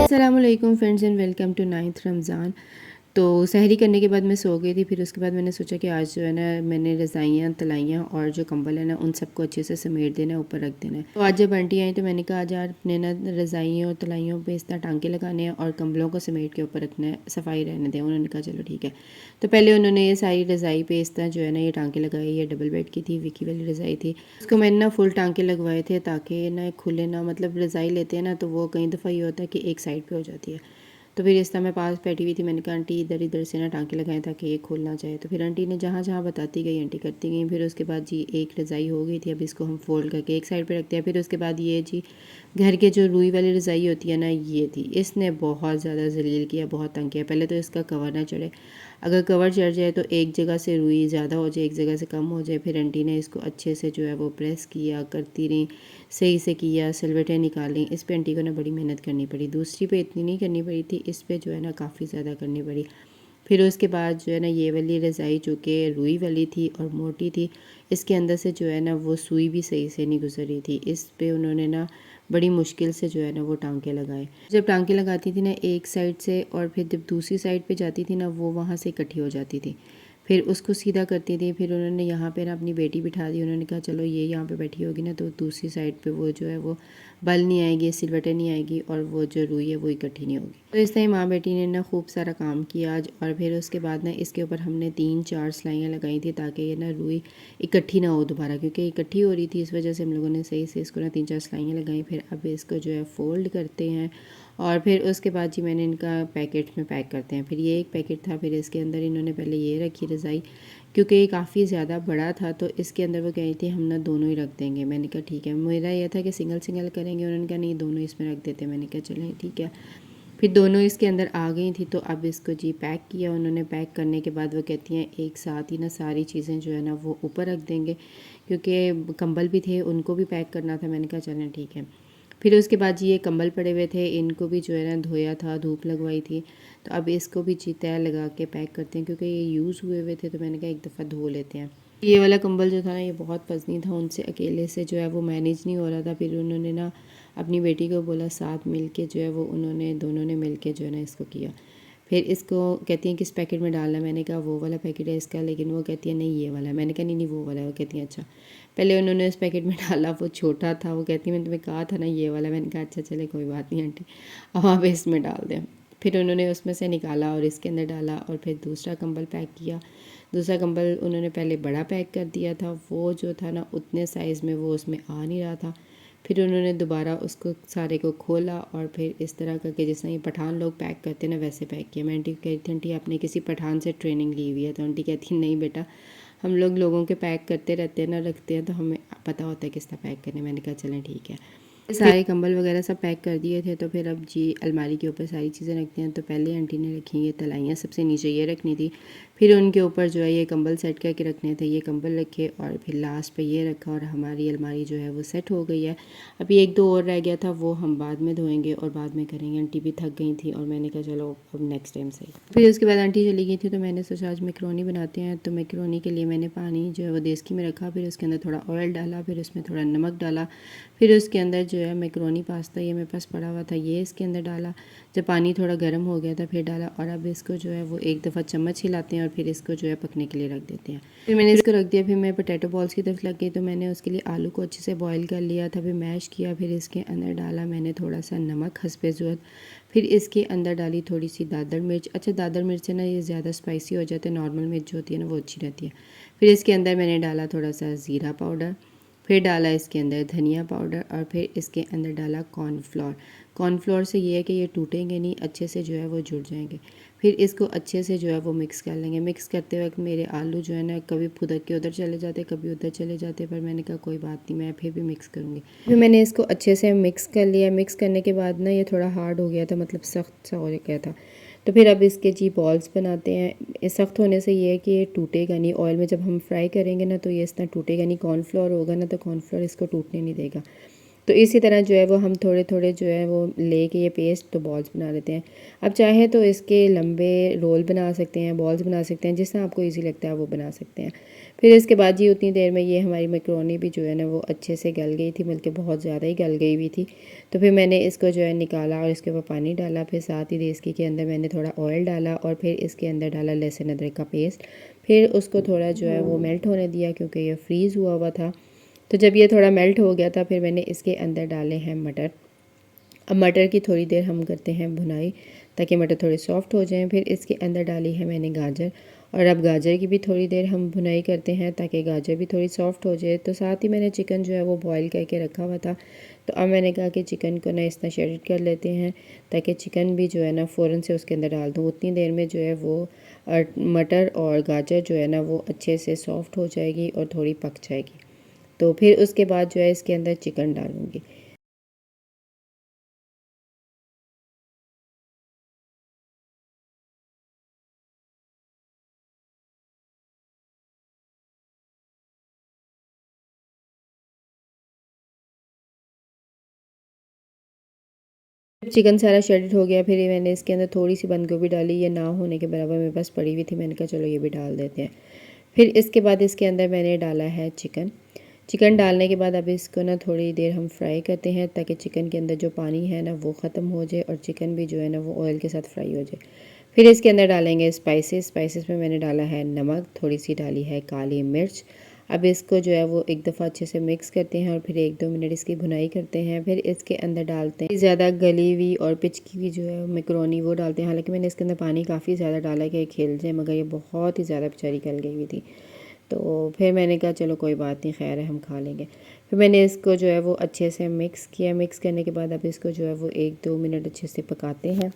अस्सलामुअलैकुम friends and welcome to 9th Ramzan. तो सहरी करने के बाद मैं सो गई थी। फिर उसके बाद मैंने सोचा कि आज जो है ना मैंने रज़ाइयाँ तलाइयाँ और जो कंबल है ना उन सबको अच्छे से समेट देना है, ऊपर रख देना है। तो आज जब आंटी आई तो मैंने कहा आज यार अपने ना रज़ाइयों और तलाइयों पे इस तरह टांके लगाने हैं और कंबलों को समेट के ऊपर रखना है, सफाई रहने दें। उन्होंने कहा चलो ठीक है। तो पहले उन्होंने ये सारी रज़ाई पे इस तरह जो है ना ये टांके लगाए। ये डबल बेड की थी, विकी वाली रज़ाई थी। उसको मैंने ना फुल टांके लगवाए थे ताकि ना खुले ना, मतलब रज़ाई लेते हैं ना तो वो कई दफ़ा ये होता है कि एक साइड पे हो जाती है। तो फिर इस तरह मैं पास बैठी हुई थी, मैंने कहा आंटी इधर इधर से ना टांके लगाएं ताकि ये खुल ना जाए। तो फिर आंटी ने जहाँ जहाँ बताती गई आंटी करती गई। फिर उसके बाद जी एक रज़ाई हो गई थी, अब इसको हम फोल्ड करके एक साइड पे रखते हैं। फिर उसके बाद ये जी घर के जो रुई वाली रज़ाई होती है ना, ये थी, इसने बहुत ज़्यादा जलील किया, बहुत तंग किया। पहले तो इसका कवर ना चढ़े, अगर कवर चढ़ जाए तो एक जगह से रुई ज़्यादा हो जाए, एक जगह से कम हो जाए। फिर आंटी ने इसको अच्छे से जो है वो प्रेस किया, करती रही, सही से किया, सिलवटें निकाली। इस पे आंटी को ना बड़ी मेहनत करनी पड़ी। दूसरी पे इतनी नहीं करनी पड़ी थी, इस पे जो है ना काफ़ी ज़्यादा करनी पड़ी। फिर उसके बाद जो है ना ये वाली रज़ाई जो कि रुई वाली थी और मोटी थी, इसके अंदर से जो है ना वो सुई भी सही से नहीं गुजर रही थी। इस पे उन्होंने ना बड़ी मुश्किल से जो है ना वो टांके लगाए। जब टांके लगाती थी ना एक साइड से और फिर जब दूसरी साइड पे जाती थी ना वो वहाँ से इकट्ठी हो जाती थी। फिर उसको सीधा करती थी। फिर उन्होंने यहाँ पे ना अपनी बेटी बिठा दी। उन्होंने कहा चलो ये यहाँ पे बैठी होगी ना तो दूसरी साइड पे वो जो है वो बल नहीं आएगी, सिलवटें नहीं आएगी और वो जो रुई है वो इकट्ठी नहीं होगी। तो इस तरह माँ बेटी ने ना खूब सारा काम किया आज। और फिर उसके बाद ना इसके ऊपर हमने 3-4 सिलाइयाँ लगाई थी ताकि ये ना रुई इकट्ठी ना हो दोबारा, क्योंकि इकट्ठी हो रही थी। इस वजह से हम लोगों ने सही से इसको ना 3-4 सिलाइयाँ लगाई। फिर अब इसको जो है फ़ोल्ड करते हैं और फिर उसके बाद जी मैंने इनका पैकेट में पैक करते हैं। फिर ये एक पैकेट था, फिर इसके अंदर इन्होंने पहले ये रखी रज़ाई, क्योंकि ये काफ़ी ज़्यादा बड़ा था तो इसके अंदर वो कही थी हम ना दोनों ही रख देंगे। मैंने कहा ठीक है। मेरा यह था कि सिंगल सिंगल करेंगे, उन्होंने कहा नहीं दोनों इसमें रख देते। मैंने कहा चलें ठीक है। फिर दोनों इसके अंदर आ गई थी। तो अब इसको जी पैक किया उन्होंने। पैक करने के बाद वो कहती हैं एक साथ ही ना सारी चीज़ें जो है ना वो ऊपर रख देंगे, क्योंकि कंबल भी थे उनको भी पैक करना था। मैंने कहा चलें ठीक है। फिर उसके बाद जी ये कंबल पड़े हुए थे, इनको भी जो है ना धोया था, धूप लगवाई थी। तो अब इसको भी जी तय लगा के पैक करते हैं, क्योंकि ये यूज़ हुए हुए थे तो मैंने कहा एक दफ़ा धो लेते हैं। ये वाला कंबल जो था ना ये बहुत पसंद था, उनसे अकेले से जो है वो मैनेज नहीं हो रहा था। फिर उन्होंने ना अपनी बेटी को बोला, साथ मिल के जो है वो उन्होंने दोनों ने मिल के जो है ना इसको किया। फिर इसको कहती हैं किस पैकेट में डालना, मैंने कहा वो वाला पैकेट है इसका, लेकिन वो कहती है नहीं ये वाला है। मैंने कहा नहीं नहीं वो वाला है। वो कहती हैं अच्छा। पहले उन्होंने उस पैकेट में डाला, वो छोटा था। वो कहती है मैंने तुम्हें कहा था ना ये वाला। मैंने कहा अच्छा चले कोई बात नहीं आंटी, अब आप इसमें डाल दें। फिर उन्होंने उसमें से निकाला और इसके अंदर डाला और फिर दूसरा कंबल पैक किया। दूसरा कंबल उन्होंने पहले बड़ा पैक कर दिया था, वो जो था ना उतने साइज़ में वो उसमें आ नहीं रहा था। फिर उन्होंने दोबारा उसको सारे को खोला और फिर इस तरह करके जैसे ये पठान लोग पैक करते हैं ना वैसे पैक किया। मैं आंटी को कह रही थी आंटी आपने किसी पठान से ट्रेनिंग ली हुई है? तो आंटी कहती नहीं बेटा, हम लोगों के पैक करते रहते हैं ना, रखते हैं तो हमें पता होता है किस तरह पैक करने। मैंने कहा चलें ठीक है। सारे कंबल वगैरह सब पैक कर दिए थे। तो फिर अब जी अलमारी के ऊपर सारी चीज़ें रखते हैं। तो पहले आंटी ने रखी ये तलाइयाँ, सबसे नीचे ये रखनी थी। फिर उनके ऊपर जो है ये कंबल सेट करके रखने थे, ये कंबल रखे और फिर लास्ट पे ये रखा और हमारी अलमारी जो है वो सेट हो गई है। अभी एक दो और रह गया था, वो हम बाद में धोएंगे और बाद में करेंगे। आंटी भी थक गई थी और मैंने कहा चलो अब नेक्स्ट टाइम से। फिर उसके बाद आंटी चली गई थी तो मैंने सोचा आज मैक्रोनी बनाते हैं। तो मैक्रोनी के लिए मैंने पानी जो है वो देसी में रखा, फिर उसके अंदर थोड़ा ऑयल डाला, फिर उसमें थोड़ा नमक डाला, फिर उसके अंदर जो है मैक्रोनी पास्ता ये मेरे पास पड़ा हुआ था ये इसके अंदर डाला। जब पानी थोड़ा गर्म हो गया था फिर डाला और अब इसको जो है वो एक दफ़ा चम्मच हिलाते हैं और फिर इसको जो है पकने के लिए रख देते हैं। फिर मैंने इसको रख दिया। फिर मैं पोटैटो बॉल्स की तरफ लग गई तो मैंने उसके लिए आलू को अच्छे से बॉईल कर लिया था, फिर मैश किया, फिर इसके अंदर डाला मैंने थोड़ा सा नमक हस्बे ज़रूरत, फिर इसके अंदर डाली थोड़ी सी दादर मिर्च। अच्छा दादर मिर्च से ना ये ज़्यादा स्पाइसी हो जाते हैं, नॉर्मल मिर्च जो होती है ना वो अच्छी रहती है। फिर इसके अंदर मैंने डाला थोड़ा सा ज़ीरा पाउडर, फिर डाला इसके अंदर धनिया पाउडर और फिर इसके अंदर डाला कॉर्नफ्लोर। कॉर्नफ्लोर से ये है कि ये टूटेंगे नहीं, अच्छे से जो है वो जुड़ जाएंगे। फिर इसको अच्छे से जो है वो मिक्स कर लेंगे। मिक्स करते वक्त मेरे आलू जो है ना कभी फुदक के उधर चले जाते, कभी उधर चले जाते, पर मैंने कहा कोई बात नहीं, मैं फिर भी मिक्स करूँगी। फिर मैंने इसको अच्छे से मिक्स कर लिया। मिक्स करने के बाद ना ये थोड़ा हार्ड हो गया था, मतलब सख्त सा हो गया था। तो फिर अब इसके जी बॉल्स बनाते हैं। सख्त होने से ये है कि ये टूटेगा नहीं, ऑयल में जब हम फ्राई करेंगे ना तो ये इस तरह टूटेगा नहीं। कॉर्नफ्लोर होगा ना तो कॉर्नफ्लोर इसको टूटने नहीं देगा। तो इसी तरह जो है वो हम थोड़े थोड़े जो है वो लेके ये पेस्ट तो बॉल्स बना लेते हैं। अब चाहे तो इसके लंबे रोल बना सकते हैं, बॉल्स बना सकते हैं, जिस तरह आपको ईजी लगता है वो बना सकते हैं। फिर इसके बाद जी उतनी देर में ये हमारी मैक्रोनी भी जो है ना वो अच्छे से गल गई थी, बल्कि बहुत ज़्यादा ही गल गई हुई थी। तो फिर मैंने इसको जो है निकाला और इसके ऊपर पानी डाला, फिर साथ ही देसी के अंदर मैंने थोड़ा ऑयल डाला और फिर इसके अंदर डाला लहसुन अदरक का पेस्ट। फिर उसको थोड़ा जो है वो मेल्ट होने दिया, क्योंकि ये फ्रीज़ हुआ हुआ था। तो जब ये थोड़ा मेल्ट हो गया था फिर मैंने इसके अंदर डाले हैं मटर। अब मटर की थोड़ी देर हम करते हैं भुनाई, ताकि मटर थोड़े सॉफ्ट हो जाएं। फिर इसके अंदर डाली है मैंने गाजर, और अब गाजर की भी थोड़ी देर हम भुनाई करते हैं ताकि गाजर भी थोड़ी सॉफ्ट हो जाए। तो साथ ही मैंने चिकन जो है वो बॉईल करके रखा हुआ था। तो अब मैंने कहा कि चिकन को ना इस तरह शेड कर लेते हैं, ताकि चिकन भी जो है ना फ़ौरन से उसके अंदर डाल दूँ। उतनी देर में जो है वो मटर और गाजर जो है ना वो अच्छे से सॉफ्ट हो जाएगी और थोड़ी पक जाएगी। तो फिर उसके बाद जो है इसके अंदर चिकन डालूँगी। चिकन सारा शेडेड हो गया, फिर ये मैंने इसके अंदर थोड़ी सी बंद गोभी डाली, ये ना होने के बराबर मेरे पास पड़ी हुई थी, मैंने कहा चलो ये भी डाल देते हैं। फिर इसके बाद इसके अंदर मैंने डाला है चिकन। चिकन डालने के बाद अब इसको ना थोड़ी देर हम फ्राई करते हैं, ताकि चिकन के अंदर जो पानी है ना वो ख़त्म हो जाए और चिकन भी जो है ना वो ऑयल के साथ फ्राई हो जाए। फिर इसके अंदर डालेंगे स्पाइसेस में मैंने डाला है नमक, थोड़ी सी डाली है काली मिर्च। अब इसको जो है वो एक दफ़ा अच्छे से मिक्स करते हैं और फिर 1-2 मिनट इसकी भुनाई करते हैं। फिर इसके अंदर डालते हैं ज़्यादा गली हुई और पिचकी हुई जो है मैक्रोनी, वो डालते हैं। हालांकि मैंने इसके अंदर पानी काफ़ी ज़्यादा डाला कि खेल जाए, मगर ये बहुत ही ज़्यादा बेचारी गल गई हुई थी। तो फिर मैंने कहा चलो कोई बात नहीं, खैर है हम खा लेंगे। फिर मैंने इसको जो है वो अच्छे से मिक्स किया। मिक्स करने के बाद अब इसको जो है वो 1-2 मिनट अच्छे से पकाते हैं,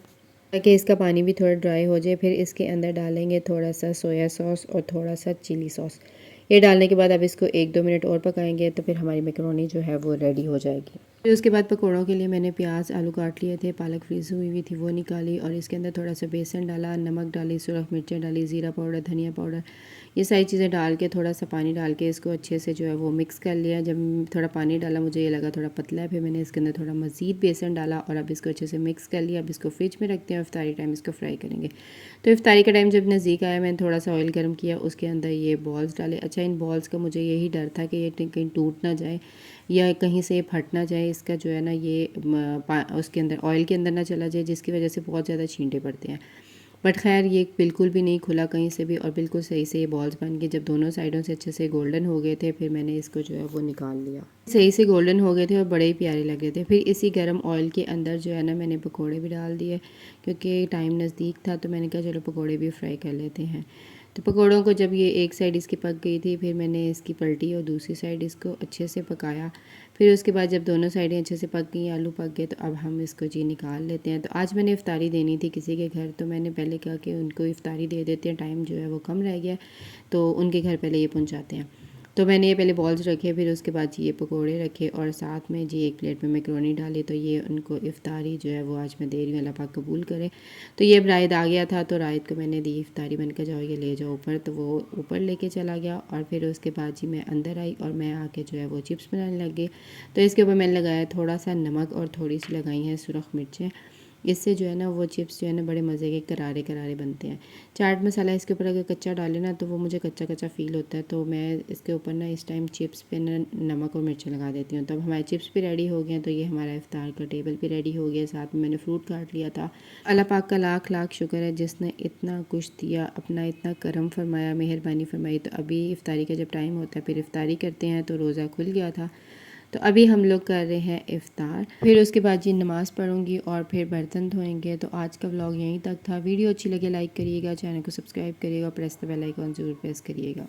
ताकि इसका पानी भी थोड़ा ड्राई हो जाए। फिर इसके अंदर डालेंगे थोड़ा सा सोया सॉस और थोड़ा सा चिली सॉस। ये डालने के बाद अब इसको 1-2 मिनट और पकाएंगे, तो फिर हमारी मैक्रोनी जो है वो रेडी हो जाएगी। फिर उसके बाद पकौड़ों के लिए मैंने प्याज आलू काट लिए थे, पालक फ्रीज़ हुई हुई थी वो निकाली, और इसके अंदर थोड़ा सा बेसन डाला, नमक डाली, सुरख मिर्चें डाली, ज़ीरा पाउडर, धनिया पाउडर, ये सारी चीज़ें डाल के थोड़ा सा पानी डाल के इसको अच्छे से जो है वो मिक्स कर लिया। जब थोड़ा पानी डाला मुझे ये लगा थोड़ा पतला है, फिर मैंने इसके अंदर थोड़ा मज़ीद बेसन डाला और अब इसको अच्छे से मिक्स कर लिया। अब इसको फ्रिज में रखते हैं और इफ्तारी टाइम इसको फ्राई करेंगे। तो इफ्तारी का टाइम जब नज़दीक आया, मैंने थोड़ा सा ऑयल गर्म किया, उसके अंदर ये बॉल्स डाले। अच्छा, इन बॉल्स का मुझे यही डर था कि ये कहीं टूट ना जाए या कहीं से ये फट ना जाए, इसका जो है ना ये उसके अंदर ऑयल के अंदर ना चला जाए, जिसकी वजह से बहुत ज़्यादा छींटे पड़ते हैं। बट खैर ये बिल्कुल भी नहीं खुला कहीं से भी, और बिल्कुल सही से ये बॉल्स बन के जब दोनों साइडों से अच्छे से गोल्डन हो गए थे, फिर मैंने इसको जो है वो निकाल लिया। सही से गोल्डन हो गए थे और बड़े ही प्यारे लग रहे थे। फिर इसी गर्म ऑयल के अंदर जो है ना मैंने पकोड़े भी डाल दिए, क्योंकि टाइम नज़दीक था, तो मैंने कहा चलो पकोड़े भी फ्राई कर लेते हैं। तो पकोड़ों को जब ये एक साइड इसकी पक गई थी, फिर मैंने इसकी पलटी और दूसरी साइड इसको अच्छे से पकाया। फिर उसके बाद जब दोनों साइडें अच्छे से पक गई, आलू पक गए, तो अब हम इसको जी निकाल लेते हैं। तो आज मैंने इफ्तारी देनी थी किसी के घर, तो मैंने पहले कहा कि उनको इफ्तारी दे देते हैं, टाइम जो है वो कम रह गया, तो उनके घर पहले ये पहुंचाते हैं। तो मैंने ये पहले बॉल्स रखे, फिर उसके बाद जी ये पकोड़े रखे और साथ में जी एक प्लेट में मैक्रोनी डाली। तो ये उनको इफ्तारी जो है वो आज मैं दे रही हूँ, अल्लाह पाक कबूल करे। तो ये अब रायत आ गया था, तो रायत को मैंने दी इफ्तारी, मैंने कहा जाओ ये ले जाओ ऊपर, तो वो ऊपर लेके चला गया। और फिर उसके बाद जी मैं अंदर आई और मैं आके जो है वो चिप्स बनाने लग गई। तो इसके ऊपर मैंने लगाया थोड़ा सा नमक और थोड़ी सी लगाई हैं सुरख मिर्चें। इससे जो है ना वो चिप्स जो है ना बड़े मज़े के करारे करारे बनते हैं। चाट मसाला इसके ऊपर अगर कच्चा डाले ना तो वो मुझे कच्चा कच्चा फ़ील होता है, तो मैं इसके ऊपर ना इस टाइम चिप्स पे ना नमक और मिर्ची लगा देती हूँ। तब हमारे चिप्स भी रेडी हो गए हैं, तो ये हमारा इफ्तार का टेबल भी रेडी हो गया। साथ में मैंने फ्रूट काट लिया था। अल्लाह पाक का लाख लाख शुक्र है जिसने इतना कुछ दिया, अपना इतना करम फरमाया, मेहरबानी फरमाई। तो अभी इफ्तारी का जब टाइम होता है फिर इफ्तारी करते हैं, तो रोज़ा खुल गया था, तो अभी हम लोग कर रहे हैं इफ़्तार। फिर उसके बाद जी नमाज़ पढ़ूंगी और फिर बर्तन धोएंगे। तो आज का व्लॉग यहीं तक था। वीडियो अच्छी लगे लाइक करिएगा, चैनल को सब्सक्राइब करिएगा, प्रेस द बेल आइकन ज़रूर प्रेस करिएगा।